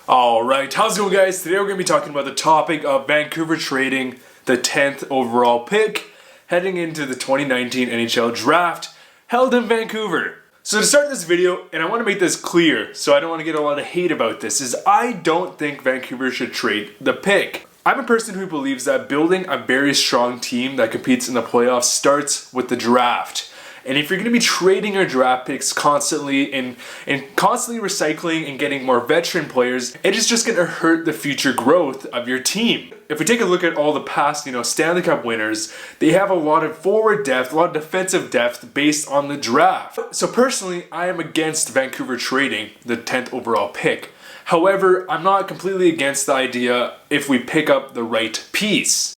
Alright, how's it going, guys? Today we're going to be talking about the topic of Vancouver trading the 10th overall pick heading into the 2019 NHL Draft held in Vancouver. So to start this video, and I want to make this clear so I don't want to get a lot of hate about this, is I don't think Vancouver should trade the pick. I'm a person who believes that building a very strong team that competes in the playoffs starts with the draft. And if you're going to be trading your draft picks constantly and constantly recycling and getting more veteran players, it is just going to hurt the future growth of your team. If we take a look at all the past, Stanley Cup winners, they have a lot of forward depth, a lot of defensive depth based on the draft. So personally, I am against Vancouver trading the 10th overall pick. However, I'm not completely against the idea if we pick up the right piece.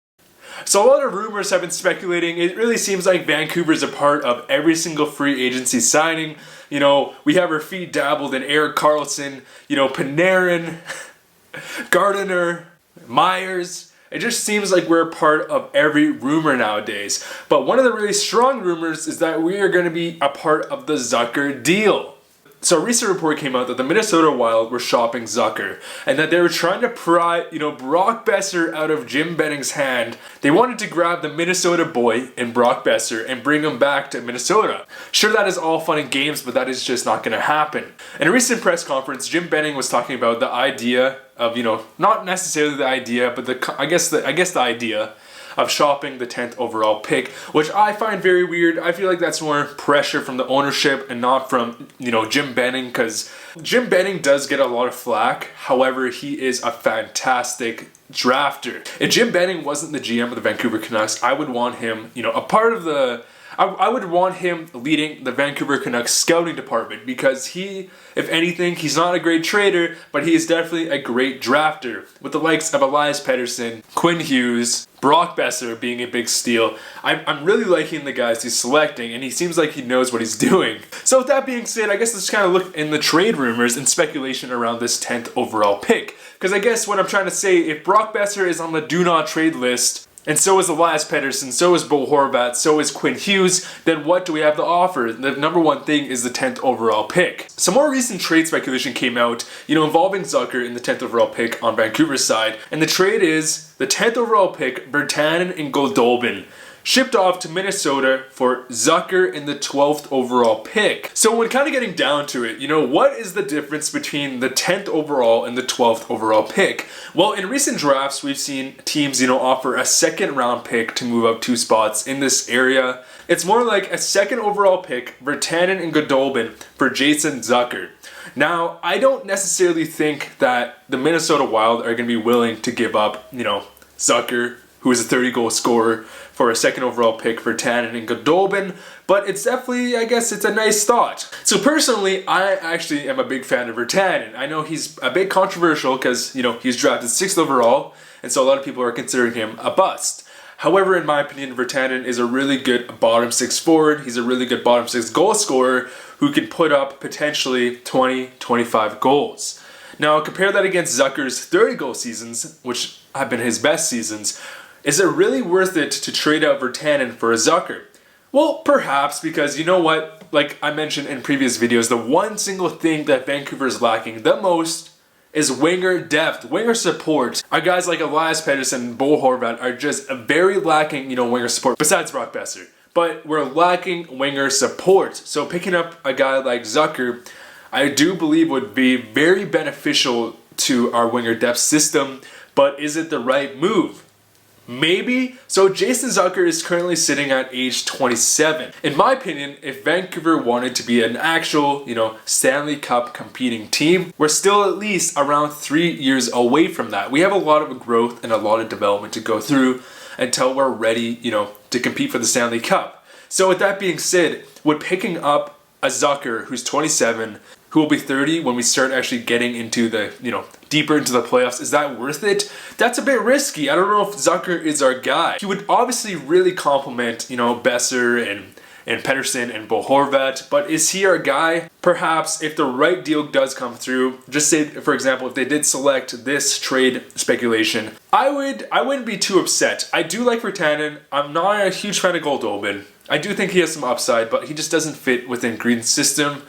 So a lot of rumors have been speculating. It really seems like Vancouver's a part of every single free agency signing. We have our feet dabbled in Erik Karlsson, Panarin, Gardiner, Myers. It just seems like we're a part of every rumor nowadays. But one of the really strong rumors is that we are going to be a part of the Zucker deal. So a recent report came out that the Minnesota Wild were shopping Zucker and that they were trying to pry, Brock Boeser out of Jim Benning's hand. They wanted to grab the Minnesota boy in Brock Boeser and bring him back to Minnesota. Sure, that is all fun and games, but that is just not going to happen. In a recent press conference, Jim Benning was talking about the idea of, not necessarily the idea, but I guess the idea of shopping the 10th overall pick, which I find very weird. I feel like that's more pressure from the ownership and not from, Jim Benning, because Jim Benning does get a lot of flack. However, he is a fantastic drafter. If Jim Benning wasn't the GM of the Vancouver Canucks, I would want him, a part of the... I would want him leading the Vancouver Canucks scouting department because he, if anything, he's not a great trader, but he is definitely a great drafter. With the likes of Elias Pettersson, Quinn Hughes, Brock Boeser being a big steal. I'm really liking the guys he's selecting, and he seems like he knows what he's doing. So with that being said, I guess let's kind of look in the trade rumors and speculation around this 10th overall pick. Because I guess what I'm trying to say, if Brock Boeser is on the do not trade list, and so is Elias Pettersson, so is Bo Horvat, so is Quinn Hughes, then what do we have to offer? The number one thing is the 10th overall pick. Some more recent trade speculation came out, involving Zucker in the 10th overall pick on Vancouver's side, and the trade is the 10th overall pick, Virtanen and Goldobin, shipped off to Minnesota for Zucker in the 12th overall pick. So when kind of getting down to it, what is the difference between the 10th overall and the 12th overall pick? Well, in recent drafts, we've seen teams, offer a second round pick to move up 2 spots in this area. It's more like a second overall pick, Virtanen and Goldobin, for Jason Zucker. Now, I don't necessarily think that the Minnesota Wild are going to be willing to give up, Zucker, who is a 30-goal scorer, for a second overall pick for Virtanen and Goldobin, but it's definitely, I guess, it's a nice thought. So personally, I actually am a big fan of Virtanen. I know he's a bit controversial because, he's drafted 6th overall, and so a lot of people are considering him a bust. However, in my opinion, Virtanen is a really good bottom 6 forward. He's a really good bottom 6 goal scorer who can put up potentially 20-25 goals. Now, compare that against Zucker's 30-goal seasons, which have been his best seasons. Is it really worth it to trade out Virtanen for a Zucker? Well, perhaps, because you know what? Like I mentioned in previous videos, the one single thing that Vancouver is lacking the most is winger depth, winger support. Our guys like Elias Pettersson and Bo Horvat are just very lacking, winger support, besides Brock Boeser. But we're lacking winger support. So picking up a guy like Zucker, I do believe would be very beneficial to our winger depth system, but is it the right move? Maybe. So Jason Zucker is currently sitting at age 27. In my opinion, if Vancouver wanted to be an actual, Stanley Cup competing team, we're still at least around 3 years away from that. We have a lot of growth and a lot of development to go through until we're ready, to compete for the Stanley Cup. So with that being said, would picking up a Zucker who's 27, who will be 30 when we start actually getting into the, deeper into the playoffs, is that worth it? That's a bit risky. I don't know if Zucker is our guy. He would obviously really complement, Boeser and Pettersson and Bo Horvat, but is he our guy? Perhaps if the right deal does come through, just say, for example, if they did select this trade speculation, I wouldn't be too upset. I do like Virtanen. I'm not a huge fan of Goldobin. I do think he has some upside, but he just doesn't fit within Green's system.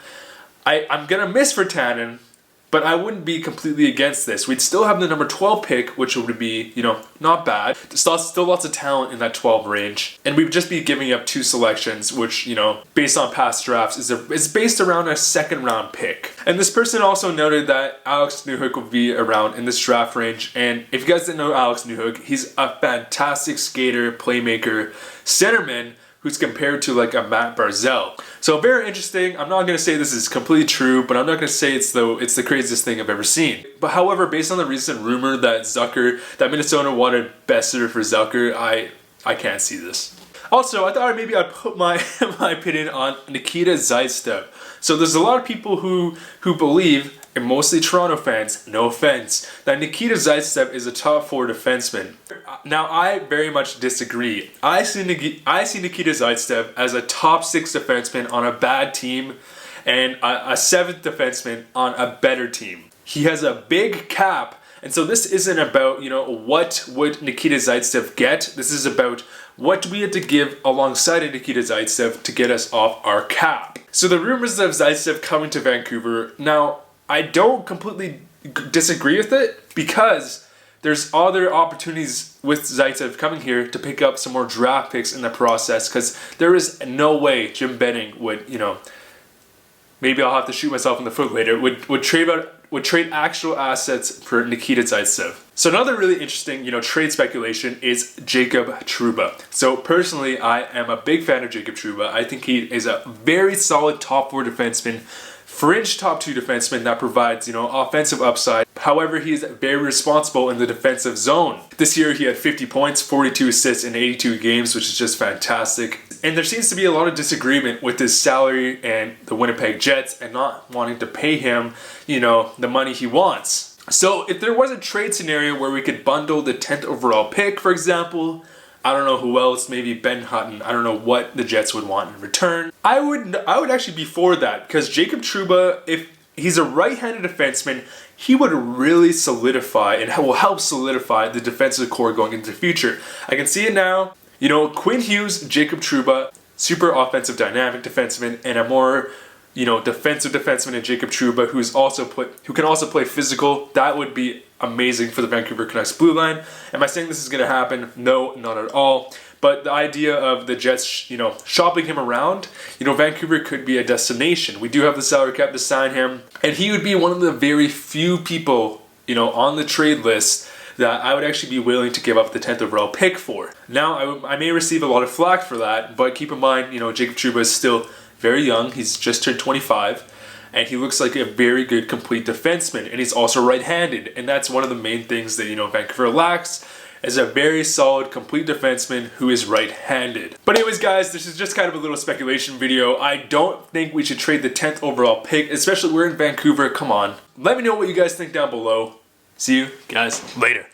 I'm going to miss Virtanen, But I wouldn't be completely against this. We'd still have the number 12 pick, which would be, not bad. Still lots of talent in that 12 range. And we'd just be giving up 2 selections, which, based on past drafts, is based around a second round pick. And this person also noted that Alex Newhook would be around in this draft range. And if you guys didn't know Alex Newhook, he's a fantastic skater, playmaker, centerman, who's compared to like a Matt Barzal. So very interesting. I'm not going to say this is completely true, but I'm not going to say it's the craziest thing I've ever seen. But however, based on the recent rumor that Minnesota wanted Besser for Zucker, I can't see this. Also, I thought maybe I'd put my opinion on Nikita Zaitsev. So there's a lot of people who believe, and mostly Toronto fans, no offense, that Nikita Zaitsev is a top 4 defenseman. Now, I very much disagree. I see Nikita Zaitsev as a top 6 defenseman on a bad team and a 7th defenseman on a better team. He has a big cap, and so this isn't about, what would Nikita Zaitsev get. This is about what do we have to give alongside of Nikita Zaitsev to get us off our cap. So the rumors of Zaitsev coming to Vancouver, now, I don't completely disagree with it because there's other opportunities with Zaitsev coming here to pick up some more draft picks in the process, because there is no way Jim Benning would, maybe I'll have to shoot myself in the foot later, would trade actual assets for Nikita Zaitsev. So another really interesting, trade speculation is Jacob Trouba. So personally, I am a big fan of Jacob Trouba. I think he is a very solid top 4 defenseman, fringe top 2 defenseman that provides, offensive upside. However, he is very responsible in the defensive zone. This year he had 50 points, 42 assists in 82 games, which is just fantastic. And there seems to be a lot of disagreement with his salary and the Winnipeg Jets and not wanting to pay him, the money he wants. So if there was a trade scenario where we could bundle the 10th overall pick, for example, I don't know who else, maybe Ben Hutton. I don't know what the Jets would want in return. I would actually be for that, because Jacob Trouba, if he's a right-handed defenseman, he would really solidify and will help solidify the defensive core going into the future. I can see it now. Quinn Hughes, Jacob Trouba, super offensive dynamic defenseman, and a more defensive defenseman in Jacob Trouba who can also play physical. That would be amazing for the Vancouver Canucks blue line. Am I saying this is going to happen? No, not at all. But the idea of the Jets, shopping him around, Vancouver could be a destination. We do have the salary cap to sign him, and he would be one of the very few people, on the trade list that I would actually be willing to give up the 10th overall pick for. Now, I may receive a lot of flack for that, but keep in mind, Jacob Trouba is still very young. He's just turned 25. And he looks like a very good complete defenseman. And he's also right-handed. And that's one of the main things that, Vancouver lacks, is a very solid complete defenseman who is right-handed. But anyways, guys, this is just kind of a little speculation video. I don't think we should trade the 10th overall pick, especially we're in Vancouver. Come on. Let me know what you guys think down below. See you guys later.